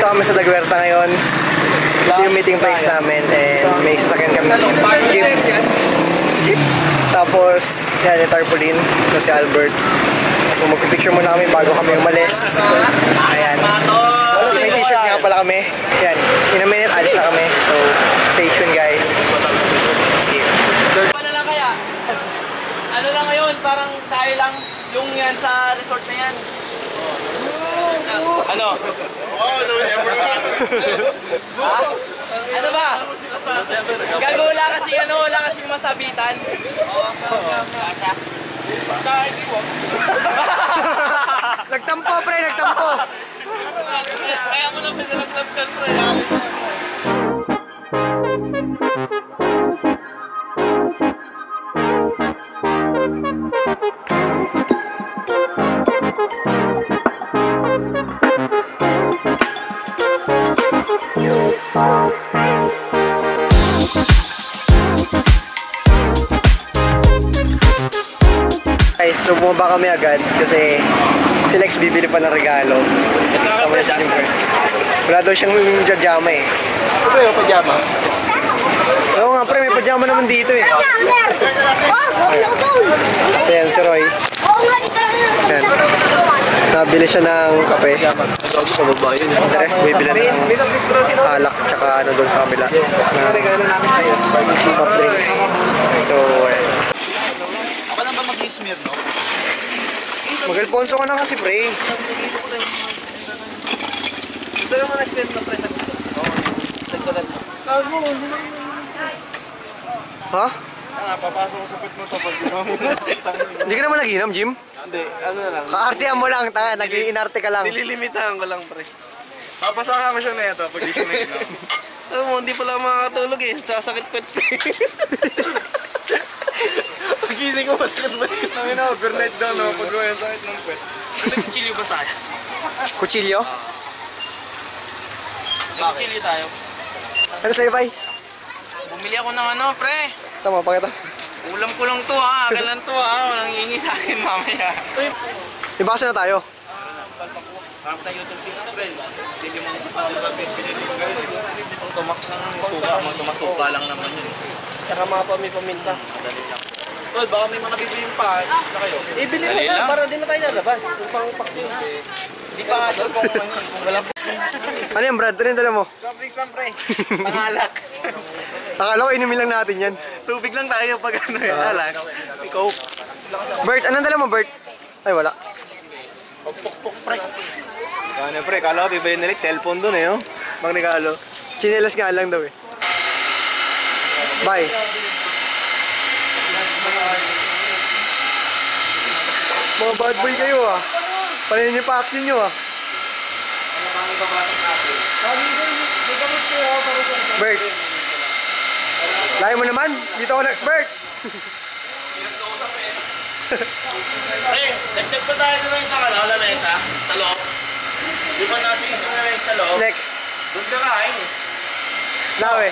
kami sa Daguerta ngayon. Yung meeting place namin. And may sasakyan kami ng jeep. Tapos, yan yung tarpaulin na si Albert. Kung magpipicture muna kami bago kami umalis. Ayan. May t-shirt nga pala kami. Yan. In a minute, alis na kami. So, stay tuned guys. See you. Ano lang kaya? Ano lang ngayon? Parang tayo lang yung yan sa resort na yan. Ano? Ha? Ano ba? Gago, wala kasing masabitan. Nagtampo pre, nagtampo. Kaya mo lang pinag-club pre. Guys, so bumaba kami agad kasi si Lex bibili pa ng regalo. Wala daw siyang pajama eh. Ito yung pajama? Oo nga pre, may pajama naman dito eh. Kasi yan si Roy. Yan. Nabili siya ng kape. The rest, bibili ng alak tsaka ano doon sa kabila. Soft drinks. So, Ako lang ba mag-ismir, no? Mag-Alfonso ka na kasi pre. Ito naman nag-spend na pre. Kago, hindi na yun. Ha? Papasok ko sa pit mo to pag ginawa mo. Hindi ka naman nag-inom, Jim? Hindi, ano na lang. Kaartihan mo lang, tanga, nag-iinarte ka lang. Nililimitahan ko lang, pre. Papasaka ko siya na ito pag di siya nag-inom. Alam mo, hindi pala makakatulog eh. Sasakit pet. Pagising ko, masakit ba? Nangin na, overnight daw, no? Pag-gawa yung sakit ng pet. May kutsilyo ba tayo? Kutsilyo? May kutsilyo tayo. Ano sa'yo, Pai? Bumili ako ng ano, pre. Tama, pakita. Ulam ko lang to, ha. Agal lang to, ha. Walang hihingi sa akin mamaya. Ibasa na tayo. Parang tayo itong 6 friend. Hindi mo kapit pinili. Tumax lang ang suka. Tumasuka lang naman yun. Tsaka mga paminta. Madali lang. Tol, baka may mga bibili pa. Na kayo. Ibili mo na para din na tayo nalabas. Kung pang paksin. Hindi pa nga kung wala po. Ano yan, Brad? Ano yung dala mo? Soft lang, pre. Pangalak. Akala ko inumin lang natin yan. Tubig lang tayo pag ano yan. Alak. Coke. Bert, anong dala mo, Bert? Ay, wala. Puk-puk, pre. Ano, pre. Kala ko bibili nilik. Cellphone dun eh, oh. Mang regalo. Chinelas nga lang daw eh. Bye. Mga bad boy kayo ah. Panin niyo pa action nyo ah. Bert. Layo mo naman. Dito ako na. Bert. Pre, dagdag pa tayo doon sa lamesa, sa loob. Di ba natin isang lamesa sa loob? Next. Doon ka kain eh. Lawe.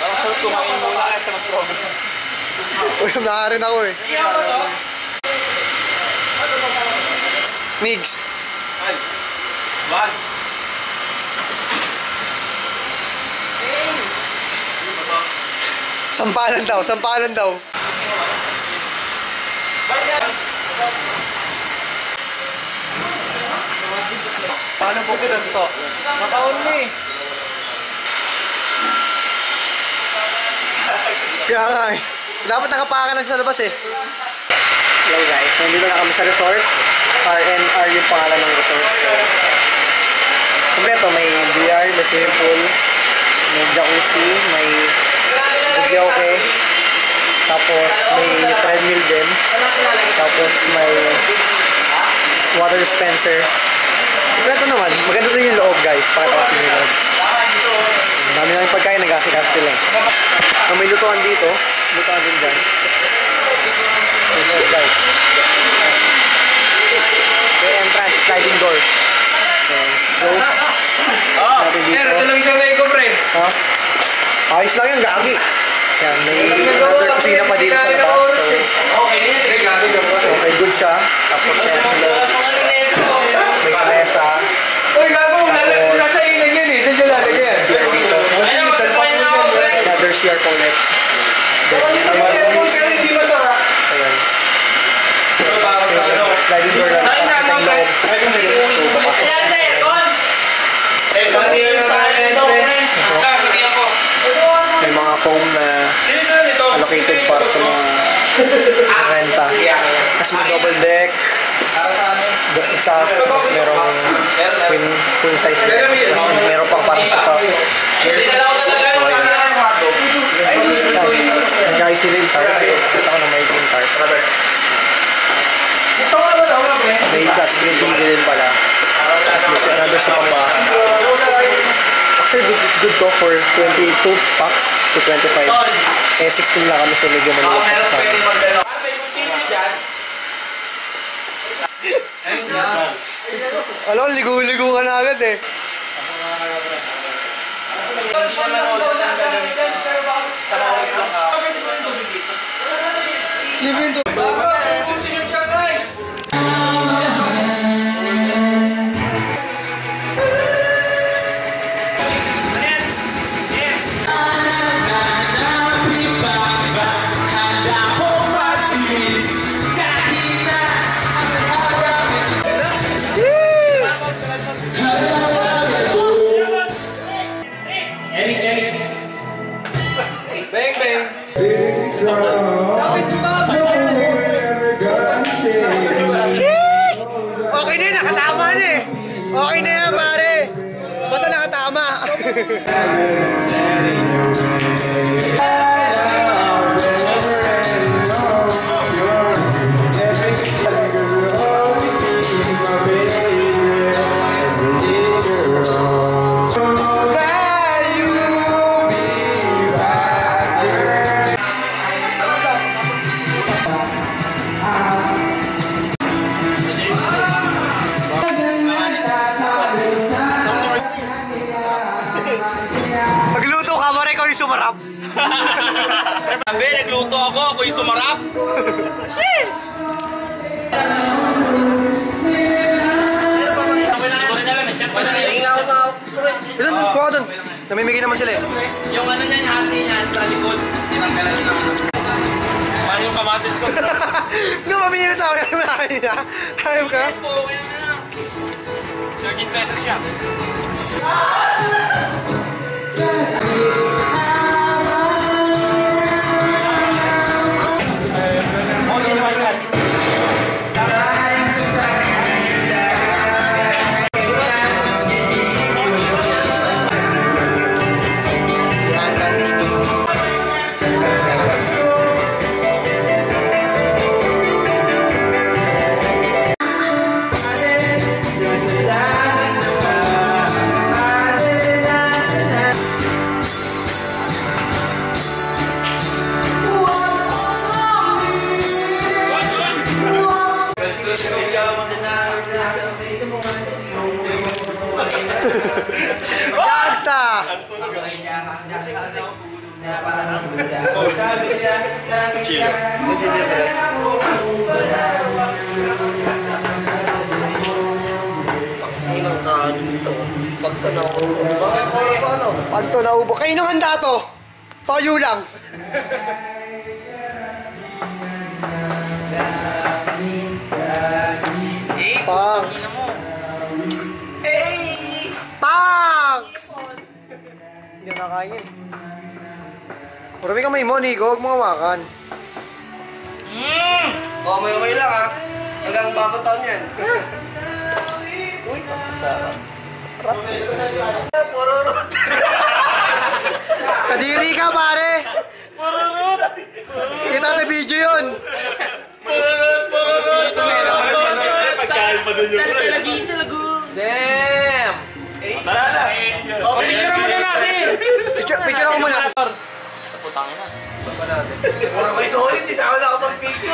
Parang sure kumain muna kaya sa mag-program. Uy, nakarin ako eh. Migs. One. Sampalan daw, sampalan daw. Paano po pinagto? Makaon mo eh. Kaya nga eh. Dapat nakapakan lang sa labas eh. Hello guys, nandito na kami sa resort. RNR yung pangalan ng resort. So, kompleto, may VR, may swimming pool, may jacuzzi, may videoke, tapos may treadmill din, tapos may water dispenser. Kompleto naman, maganda rin yung loob guys, pakita ko sa inyo yung loob. Ang dami namin pagkain, nag-asikas sila. So, may lutuan dito, lutuan din dyan. Yung loob guys. May entrance, sliding door. So, let's go. Natin dito. Ito lang siya na ikaw, pre. Ha? Ayos lang yung gagi. Yan, may another kusina pa dito sa labas. So, okay, good siya. Tapos yan, may mesa. Tapos may double deck. Isa, tapos merong queen size bed. Tapos meron pang parang sofa. Guys, sila yung tarp. Kita ko na may yung tarp. May gas green TV din pala. Tapos may another sofa pa. Actually, good to for 22 packs to 25. Eh, 16 lang kami, so medyo maliit. Alam ko, ligo-ligo ka na agad eh. Bang, bang! Okay na yun, nakatama na eh. Okay na yan, pare. Basta nakatama. Magluto ka, pare, ikaw yung sumarap. Sabi, nagluto ako yung sumarap. Shit! Ilan doon? Kuha doon. Namimigay naman sila eh. Yung ano niya, yung hati niya sa likod. Tinanggalan niya naman. Paano yung kamatis ko? Mamimigay tayo naman namin ha. Hayop ka? Okay na. 13 pesos siya. Gangsta! Chilo. Pag to naubo. Kayo nung handa to? Toyo lang. Pang. Pangs! Hindi na kakain. Marami kamay mo, Nico. Huwag mo hawakan. May lang ha. Hanggang bagong taon yan. Uy, sarap. Puro rot. Kadiri ka, pare! Kita sa video yun. Pagkain pa dun yung pre. Damn! Tara na! Picture muna natin! Picture ako muna. Putangin na. Puro kayo solid, di na ako nakapag-picture.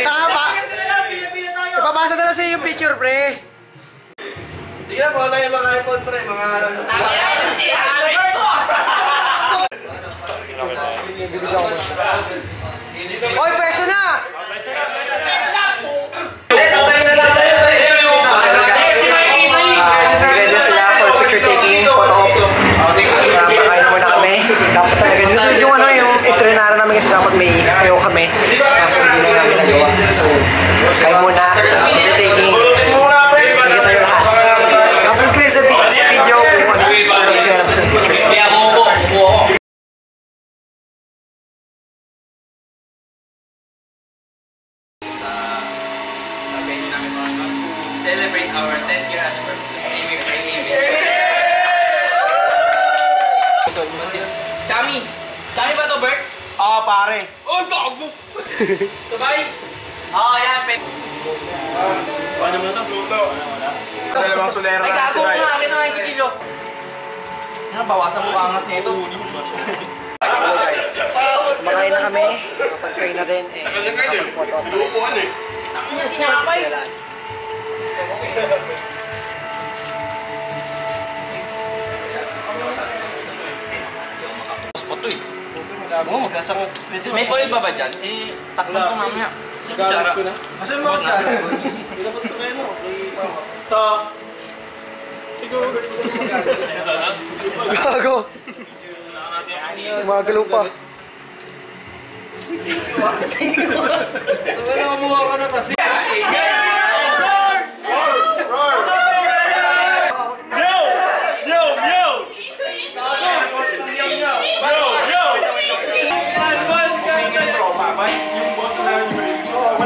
Tama! Ipapasa na lang sa yung picture, pre. Tingnan mo, yung mga iPhone pre, mga Bibigyan ko muna. Hoy, pwesto na! Ready sila for picture taking, photo op. Pakain muna kami. Dapat talaga. Susunod yung yung itrenara namin kasi dapat may sayo kami. Kaso hindi na namin nagawa. So, kain muna. Picture taking. Bigyan tayo lahat. Upload ko rin sa video kung ano. Bigyan na lang sa pictures. Kaya mo celebrate our 10th year anniversary. Amy Pray Amy. Chami! Chami ba to, Bert? Ah, pare. Oh, gago! Sabay! Oo, yan. Paano mo na ito? Luto. Dalawang sulero Ay, na gago sila. nga. Akin na nga yung kutsilyo. Bawasan mo angas nito. So guys, kumakain na kami. Kapag-kain na rin, nakapag-photo up na rin. Tinapay! Oo, magkasang... May foil ba dyan? Eh, takbo ko mamaya. Gamit ko na. Asan mo ka? Dapat ko kayo, no? Ito. Gago! Gumagalaw pa. Wala kamuha ka na kasi.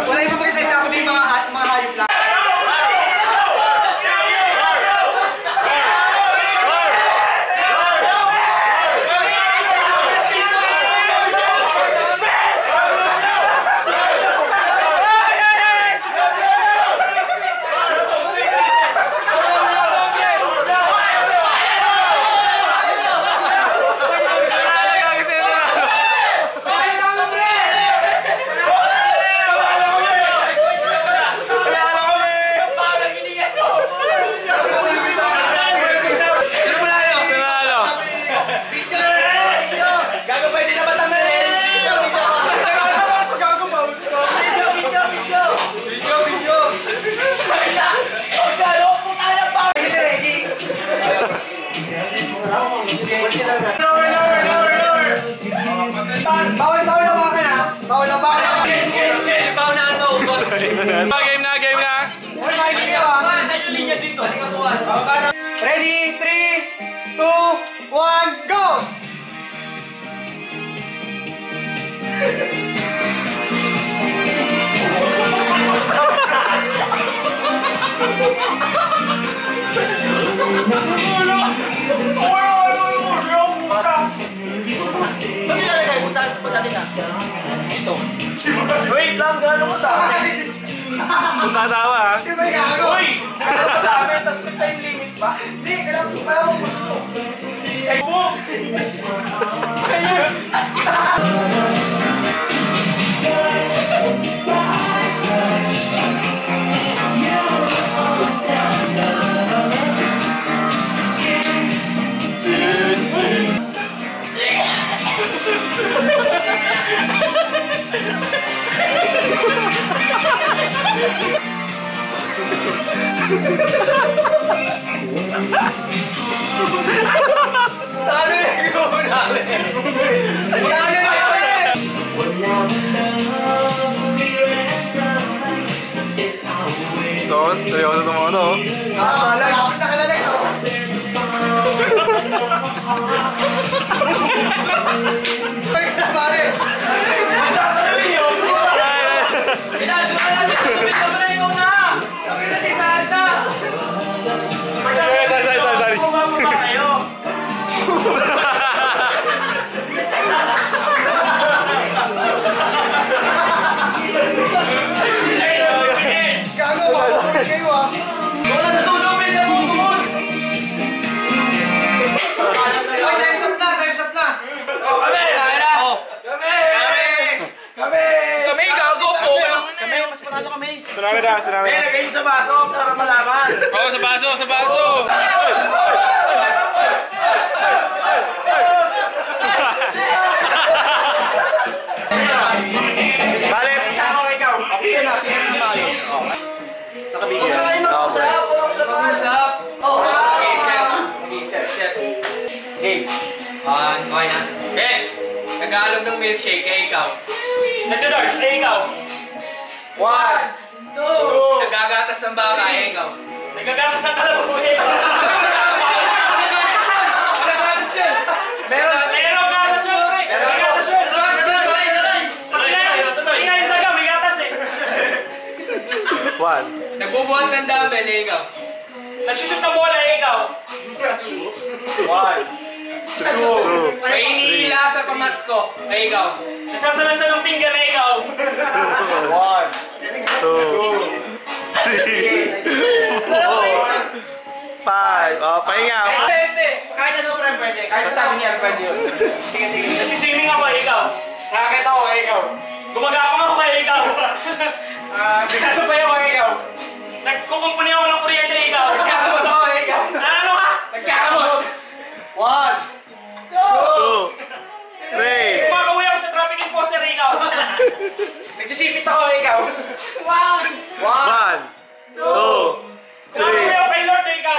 Wala yung magkakasalita ko din mga hayop lang. Bawal na mga kaya. Bawal na. Paunahan mo, boss. Game na! Uy, makikinig ka. Saan yung linya dito? Halika bukas. Ready? 3, 2, 1, go! Ba't nilalagay mo? Dance mo dati na. Ito. Wait lang, gano'n mo dami? Tatawa ha? Di ba gago? Uy! Gano'n mo dami? Tapos may time limit ba? Hindi, kailangan mo gusto. Ay, boom! Talo yung ikaw namin. Talo yung namin. Ito, seryoso itong mga to. Malapit na kalala ito. Ay, pare. Pinagawa namin. Tumit ka mo na ikaw na. Kami na si Salsa. Sorry. Kumama kayo! Gago, makakulit kayo ah. Wala sa tulong, may sa buong kumon. Ay, time's up na, time's up na. Kami! Kami! Kami! Kami, gago po. Kami, mas panalo kami. Tsunami na. Eh, lagay niyo sa baso para malaman. Oo, sa baso! Bale, sama ko ikaw. Okay na. Huwag na kayo mag-usap, walang usapan. Usap. Oh, Okay, chef. Okay, chef. Game. Okay na. Eh, nag-aalog ng milkshake, eh, ikaw. Nagda-darts, ikaw. 1, 2, Nagagatas ng baka, eh, ikaw. Nagagatas ng kalabuhi. Nagagatas yan. meron. Meron gatas yun, Rick. May gatas yun. Ingay yung daga, may gatas eh. 1. Nagbubuhat ng dumbbell, eh, ikaw. Nagsushoot ng bola, ikaw. 2. May iniila sa pamasko, eh, ikaw. Nagsasalansan ng pinggan, ikaw. 5. Oh, pahinga. Hindi. Kahit ano pa pwede. Kahit sabi niya, pwede yun. Nagsiswimming ako, ikaw. Nakakita ko, eh, ikaw. Gumagapang ako, ikaw. Nagsasabay ako, eh, ikaw. Nagkukumpuni ako ng kuryente, ikaw. Nagkakamot ako, eh, ikaw. Ano ka? Nagkakamot. 2. 3. Kumakawi ako sa traffic enforcer, ikaw. Nagsisipit ako, eh, ikaw. 1. 2. Kumakawi ako kay Lord, ikaw.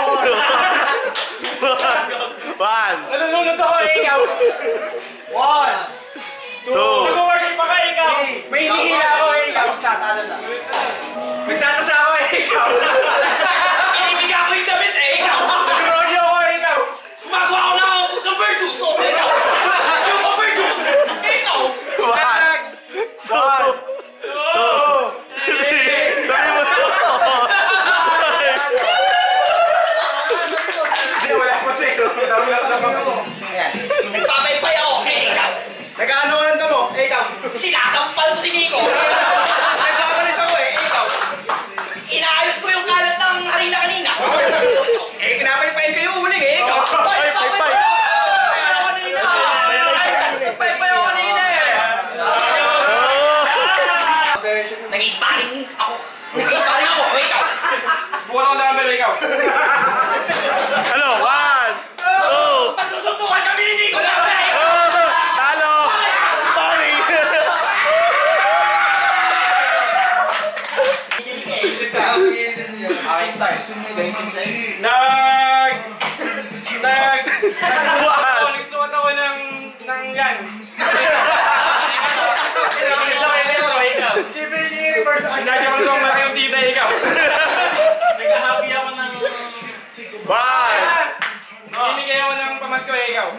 1. Nalulunod ako, eh, ikaw. 2. Nag-worship ako, ikaw. May hinihila ako, eh, ikaw. Nagtatasa ako, eh, ikaw. Inibig ako yung damit, ikaw. Nag-rodeo ako, eh, ikaw. Gumagawa ako ng cucumber juice, ikaw. Yung cucumber juice, ikaw. 1. 2. 3. Hindi, wala po sa'yo. Dami lang naman ako. Nagpapaypay ako, ikaw. Nag-ano ka ng damo, eh, ikaw. Sinasampal ko si Nico. Nagkakalis ako, eh, ikaw. Inaayos ko yung kalat ng harina kanina. Eh, pinapaypayin kayo uling, eh, ikaw. Paypay ako kanina eh. Nag-i-sparring ako. Nag-i-sparring ako, ikaw. Buwan ako dumbbell, ikaw. Ano? 1. 2. Pagsusuntukan kami ni Nico. Talo! Sorry! Okay, start. Nagsuot ako ng yan. Si Billy, reverse ako. Nagkaroon ko mali yung tita, ikaw. Naghahappy ako ng... 1. Namimigay ako ng pamasko, ikaw. 1.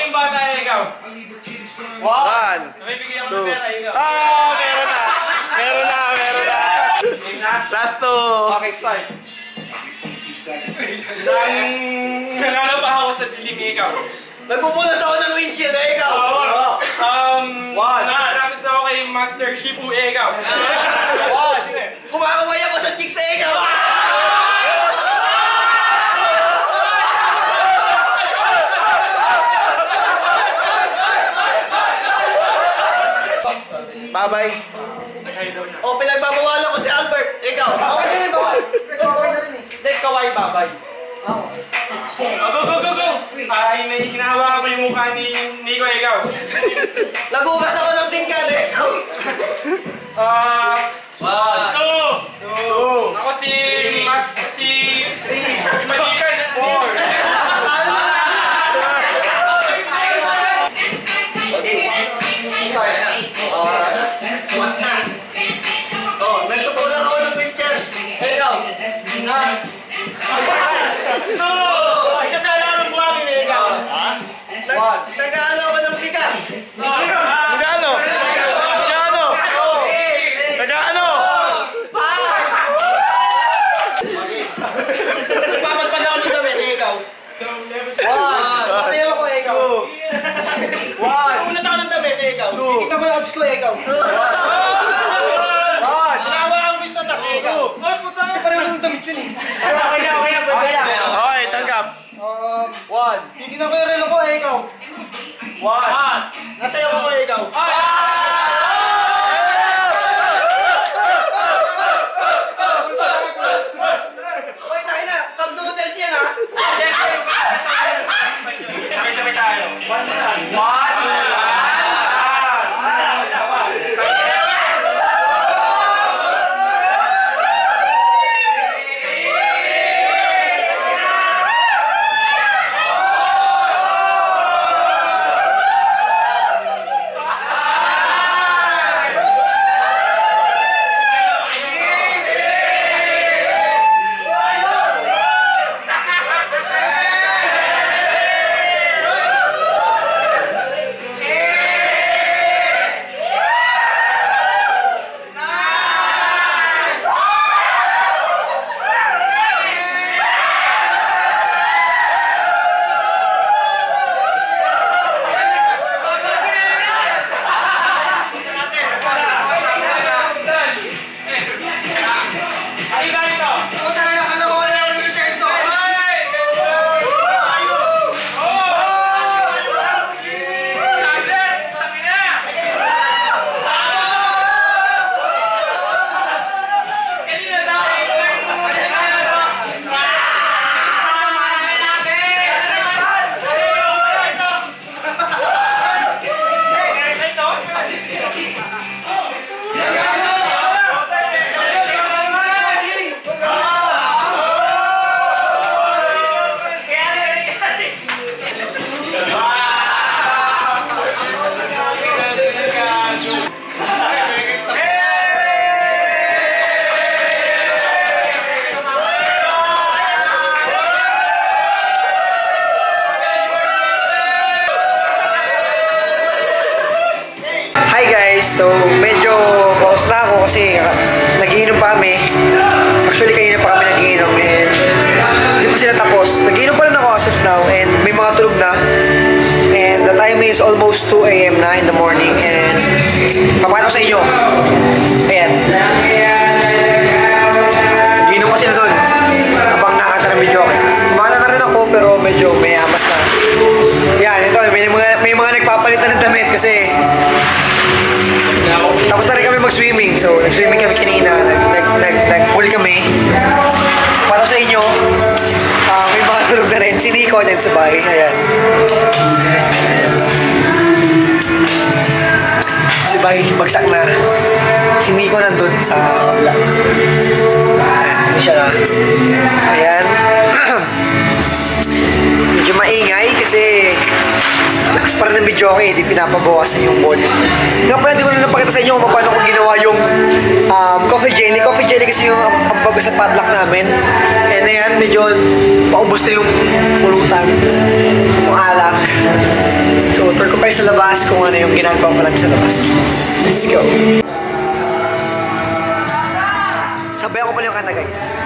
Yung bata, ikaw. 1. Namimigay ako ng pera, ikaw. Ah, meron na. Meron na. Last 2. Okay, start. Nanalo pa ako sa dilim, ikaw. Nagpupunas ako ng windshield, eh, ikaw. Nakaranas ako kay Master Shifu, ikaw. Kumakaway ako sa chicks, eh, ikaw. Bye-bye. O, pinagbabawalan ko si Albert, ikaw. Okay na rin, bawal. Okay na rin, eh. Hindi, kaway, babay. Go! Ay, may hinahawakan ko yung mukha ni Nico, ikaw. Nagugas ako ng tingkad, eh, ikaw. Ako si Malikan. 4. Oh, nagtutulang ako ng picture. Ikaw. Nagsasala ng buhangin, ikaw. Nag-ano ako ng bigas. Magkano? Magkano? Magkano? Nagpapagpag ako ng damit, eh, ikaw. 1. Masaya ako, eh, ikaw. 1. Unat ako ng damit, eh, ikaw. Kikita ko yung abs ko, eh, ikaw. 1. Nawa ang winter na, eh, ikaw. Ay, puta. Pareho ng damit yun, eh. Okay na. Okay, tanggap. 1. Titignan ko yung relo ko, eh, ikaw. 1. Nasaya ko, eh, ikaw. Uy, tayo na. Tag noodles yan, ha? Sabay-sabay tayo. So, medyo pause na ako kasi nagiinom pa kami. Actually, kanina pa kami nagiinom and hindi pa sila tapos. Nagiinom pa rin ako as of now and may mga tulog na. And the time is almost 2 AM na in the morning and papakita ko sa inyo. Ayan. Nagiinom ko sila doon habang nakakanta ng video. Kumanta na rin ako pero medyo may amas na. Yan, ito. May mga nagpapalitan ng damit kasi tapos na rin kami mag-swimming. So, nag-swimming kami kanina. Nag-pool kami. Para sa inyo, may mga tulog na rin. Si Nico din sa bahay. Ayan. Si bahay, bagsak na. Si Nico nandun sa kabla. Ayan, hindi siya na. So, ayan. Medyo maingay kasi lakas pa rin ng video okay, di pinapabawasan yung volume. Nga pala, di ko na napakita sa inyo kung paano ko ginawa yung coffee jelly. Coffee jelly kasi yung bago sa padlock namin. And ayan, medyo paubos na yung pulutan, yung alak. So, tour ko kayo sa labas kung ano yung ginagawa ko lang sa labas. Let's go! Sabayan ko pala yung kanta, guys.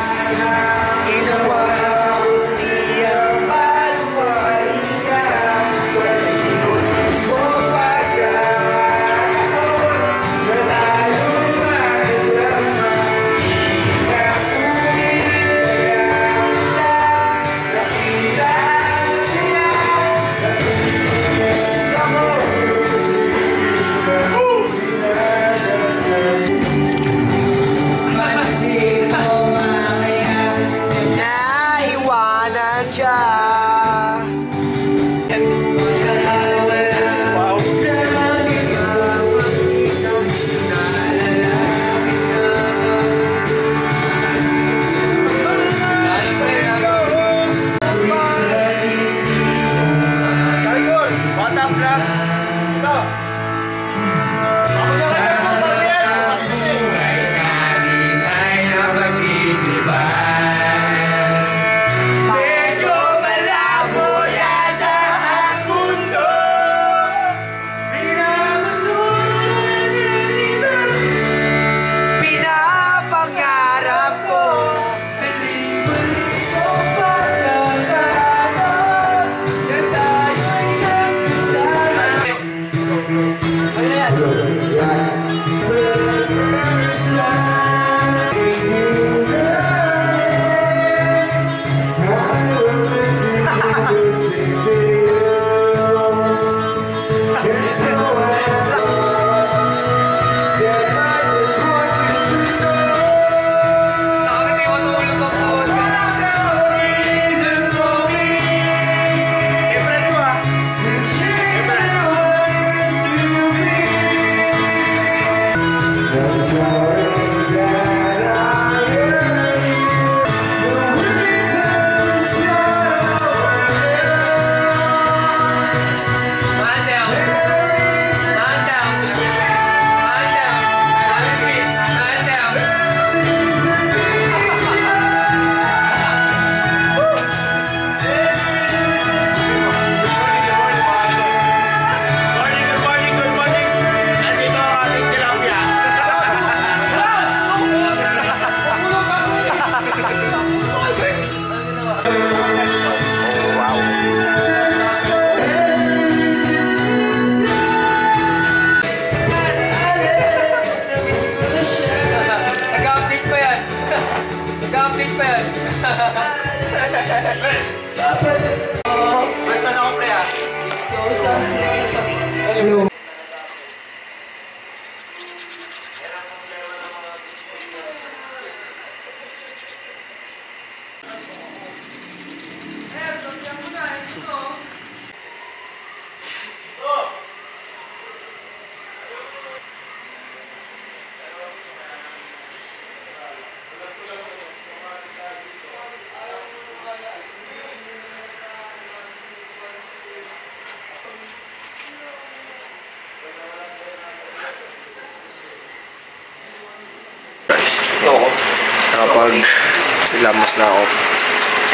Nakapag-lamos na ako.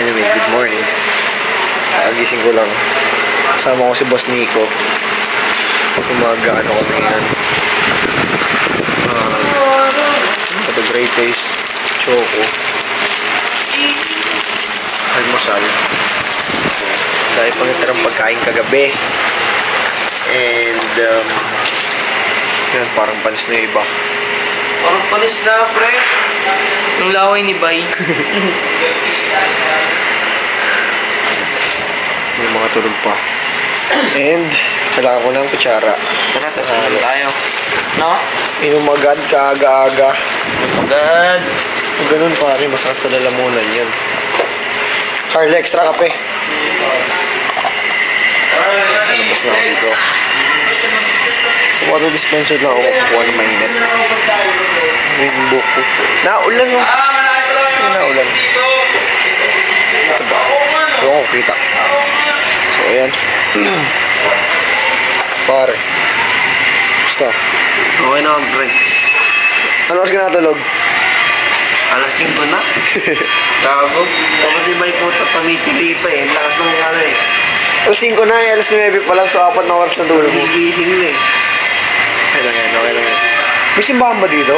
Anyway, good morning. Kagising ko lang. Kasama ko si Boss Nico. Umaga ano kami ngayon. The Greatest Choco. Almusal. Dahil pang itarang pagkain kagabi. And, yan, parang panis na yung iba. Parang panis na, pre. Yung laway ni Bay. May mga tulog pa. And, kailangan ko ng kutsara. Tara, tas naman tayo. No? Inom agad, kaaga-aga. Agad. Kung ganun pare, masakit sa lalamunan yan. Carl, extra kape. Nalabas na ako dito. Sa water dispenser lang ako kukuha ng mainit. Yung buhok ko. Naulan mo. Naulan. Ito ba? Ewan ko kita. So, ayan. Pare. Basta. Okay naman, pre. Ano oras ka natulog? Alas 5 na. Gago. Tapos di may puta pamipili pa eh. Lakas ng ano eh. Alas 5 na eh. Alas 9 pa lang. So, 4 na oras na tulog mo. Gigising na eh. Okay lang yan. Okay lang yan. May simbahan ba dito?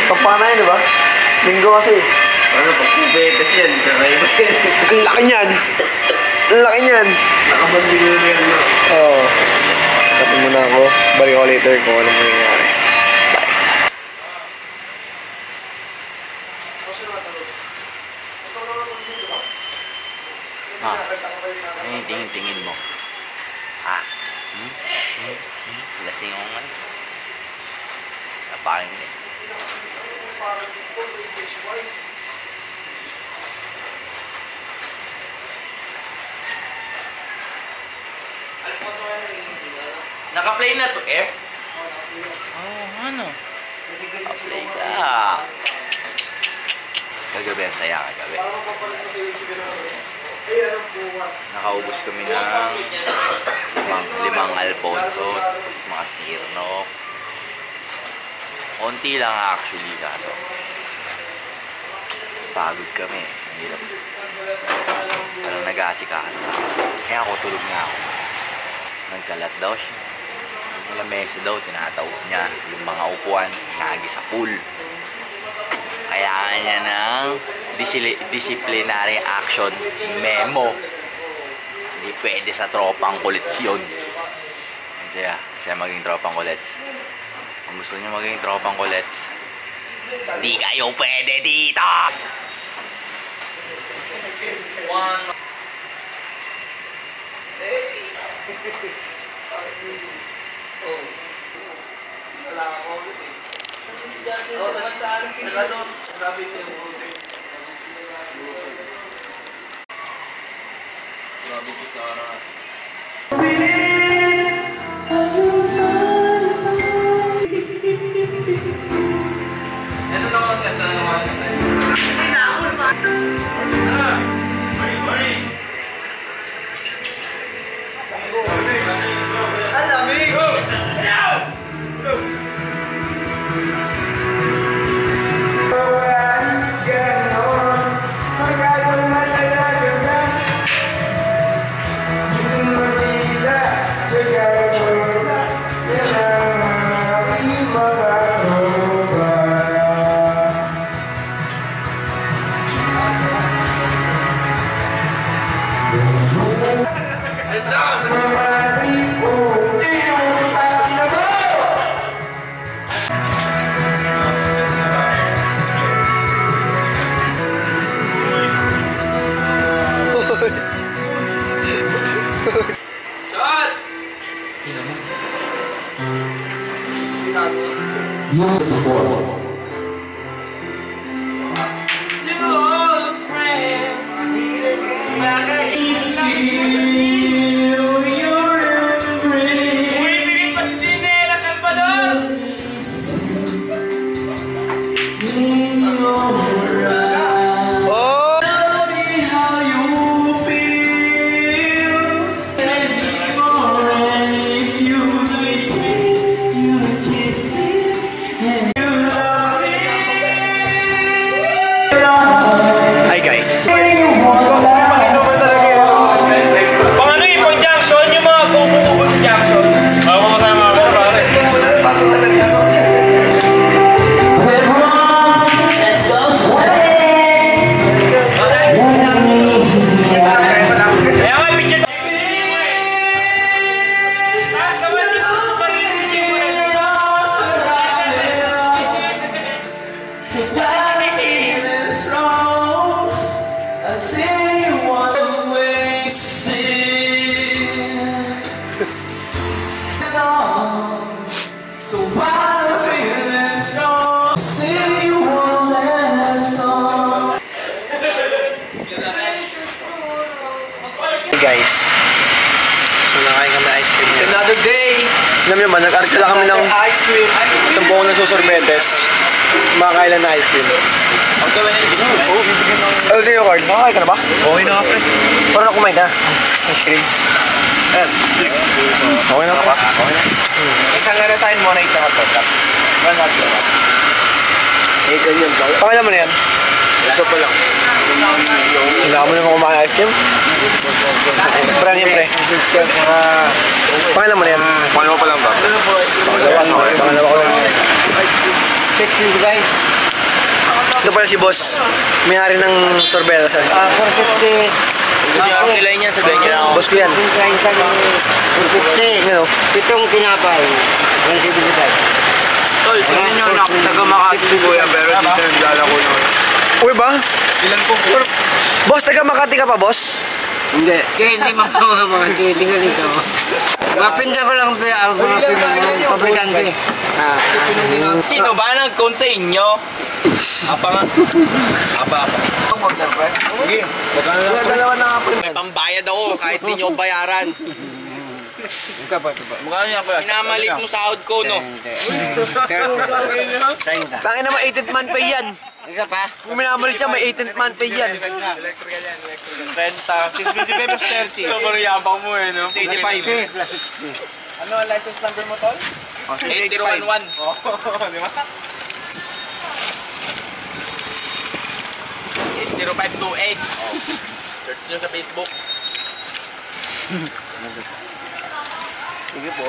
Kampana yan, di ba? Linggo kasi. Ano, pag subetes yan, kakaiba yan. Ang laki niyan. Ang laki niyan. Nakabanding mo yan, no? Oo. Tapos muna ako. Balik ako later kung ano mangyayari. Bye. Ano yung tingin-tingin mo? Lasing ako nga. Napakin din. Naka-play na to, Air? Ano? Naka-play ka. Kagabi, ang saya kagabi. Nakaubos kami ng limang Alfonso, tapos mga Smirnoff. Konti lang actually, kaso pagod kami. Ang hirap. Parang nag-aasikaso sa akin. Kaya ako tulog na ako. Nagkalat daw siya. Yung lamesa daw, tinataob niya. Yung mga upuan, nagi sa pool. Kailangan niya ng disciplinary action memo. Hindi pwede sa tropang kulits yun. Kasi maging tropang kulits. Kung gusto niyo maging tropang kulits, di kayo pwede dito! Alam niyo ba, nag-arkala kami ng Ice cream. isang buong nagsusorbetes. Makakailan na ice cream. Ang gawin na yung Oh, yung card. Makakain ka na ba? okay na pre. Parang na kumain ka. Ice cream. Okay na ba? Okay na. Isang resign mo na isang hotdog. One hotdog. Eh, ganyan ba? Pangalan mo na yan? Isa pa lang. Hindi mo naman kumain ice cream? Pre, yan pre. Pangalan mo na yan? Paano mo pa lang ba? Pangalawa ko lang. Ito pala si boss. May-ari ng sorbetas. Gusto nyo ang kilay niyan, sabihin nyo na ako. Boss ko yan. Ano? Pitong tinapay. Ang sibigay. Tol, tignan nyo na. Taga Makati si Kuya pero dito yung dala ko na. Uy ba? Ilan po? Boss, taga Makati ka pa, boss? Hindi. Kaya hindi mga tingnan nito. Mapinda ko lang ang mga pabrikante. Sino ba nag-con sa inyo? Apa nga? Apa. Sige. Dalawa na nga po. May pambayad ako kahit di nyo bayaran. Magkano niya Kuya? Minamalit mo sahod ko, no? Tangin na 18th month pay yan. Ika pa? Kung minamalit siya, may 18th month pay yan. Renta. 625 plus 30. Sobrang yabang mo eh, no? 85. Ano ang license number mo, Tol? 8011. Di ba? 80528. Search nyo sa Facebook. Sige po.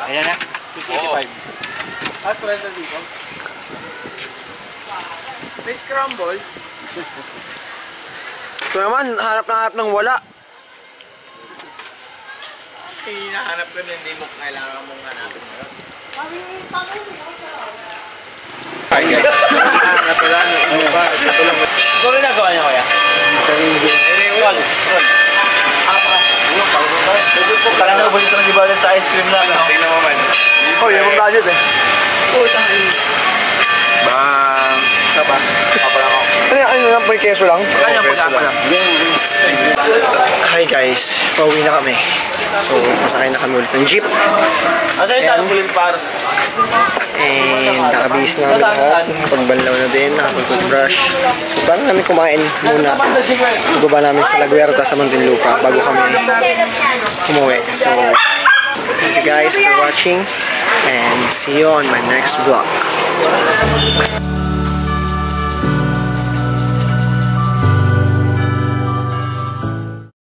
Ayan na. Oo. At present dito. May scramble. Ito naman, hanap ng wala. Hinahanap ko na hindi mo kailangan mong hanapin. Ay, guys. Siguro nagawa niya, kuya? Kailangan na ubusin sa nag-ibalan sa ice cream namin. Tingnan mo man. Oh, yung mga budget eh. Bang! Saba. Ano lang, pre, keso lang? Kanya po lang. Hi guys, pauwi na kami. So, masakay na kami ulit ng jeep. Ano yung tarpulin par? And nakabihis na kami lahat. Pagbanlaw na din, nakapag-toothbrush. So, bago namin kumain muna, ibaba namin sa Laguerta sa Muntinlupa bago kami umuwi. So, thank you guys for watching and see you on my next vlog.